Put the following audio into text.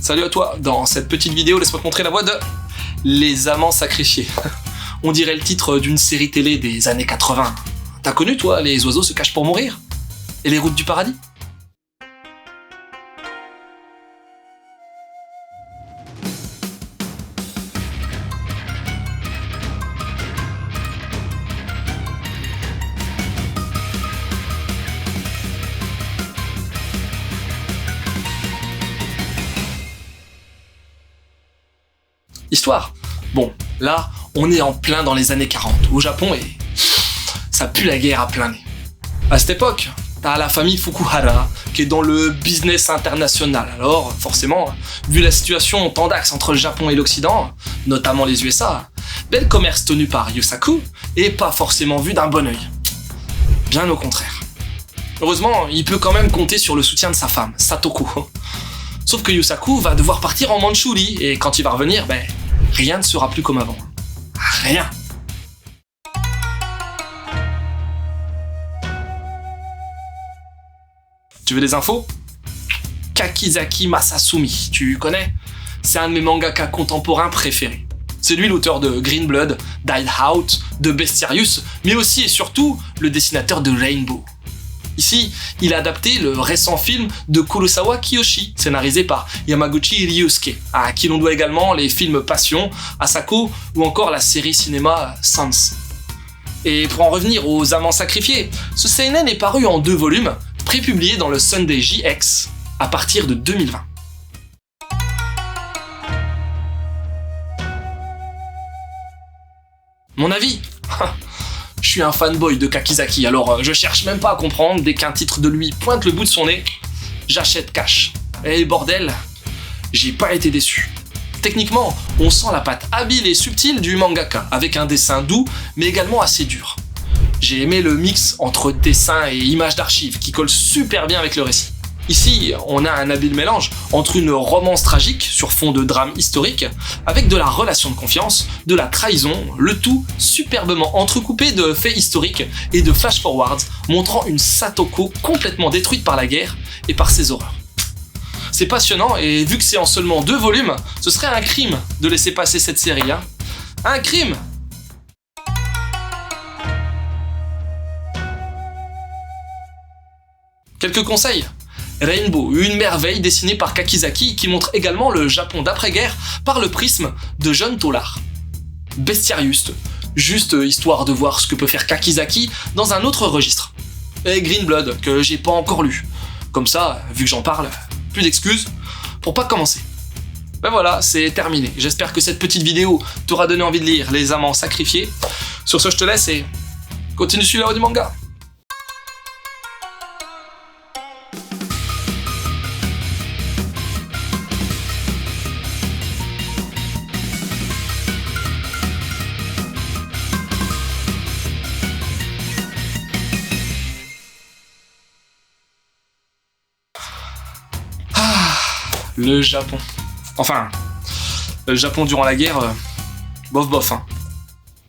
Salut à toi, dans cette petite vidéo, laisse-moi te montrer la voix de Les Amants Sacrifiés. On dirait le titre d'une série télé des années 80. T'as connu toi, Les Oiseaux se cachent pour mourir? Et Les Routes du Paradis? Histoire. Bon, là, on est en plein dans les années 40, au Japon, et ça pue la guerre à plein nez. À cette époque, t'as la famille Fukuhara, qui est dans le business international. Alors, forcément, vu la situation tant d'axes entre le Japon et l'Occident, notamment les USA, le commerce tenu par Yusaku est pas forcément vu d'un bon œil. Bien au contraire. Heureusement, il peut quand même compter sur le soutien de sa femme, Satoko. Sauf que Yusaku va devoir partir en Mandchourie, et quand il va revenir, rien ne sera plus comme avant. Rien. Tu veux des infos? Kakizaki Masasumi, tu connais? C'est un de mes mangaka contemporains préférés. C'est lui l'auteur de Green Blood, Die Out, de Bestiarius, mais aussi et surtout le dessinateur de Rainbow. Ici, il a adapté le récent film de Kurosawa Kiyoshi, scénarisé par Yamaguchi Ryusuke, à qui l'on doit également les films Passion, Asako ou encore la série cinéma Sans. Et pour en revenir aux Amants Sacrifiés, ce seinen est paru en 2 volumes, prépublié dans le Sunday JX à partir de 2020. Mon avis? Je suis un fanboy de Kakizaki, alors je cherche même pas à comprendre, dès qu'un titre de lui pointe le bout de son nez, j'achète cash. Et bordel, j'ai pas été déçu. Techniquement, on sent la patte habile et subtile du mangaka, avec un dessin doux, mais également assez dur. J'ai aimé le mix entre dessin et images d'archives, qui colle super bien avec le récit. Ici, on a un habile mélange entre une romance tragique sur fond de drame historique, avec de la relation de confiance, de la trahison, le tout superbement entrecoupé de faits historiques et de flash-forwards montrant une Satoko complètement détruite par la guerre et par ses horreurs. C'est passionnant et vu que c'est en seulement 2 volumes, ce serait un crime de laisser passer cette série, hein. Un crime! Quelques conseils. Rainbow, une merveille dessinée par Kakizaki qui montre également le Japon d'après-guerre par le prisme de John Tollard. Bestiarius, juste histoire de voir ce que peut faire Kakizaki dans un autre registre. Et Green Blood, que j'ai pas encore lu. Comme ça, vu que j'en parle, plus d'excuses pour pas commencer. Voilà, c'est terminé. J'espère que cette petite vidéo t'aura donné envie de lire Les Amants Sacrifiés. Sur ce, je te laisse et continue sur la du manga. Le Japon. Enfin, le Japon durant la guerre, bof bof, hein.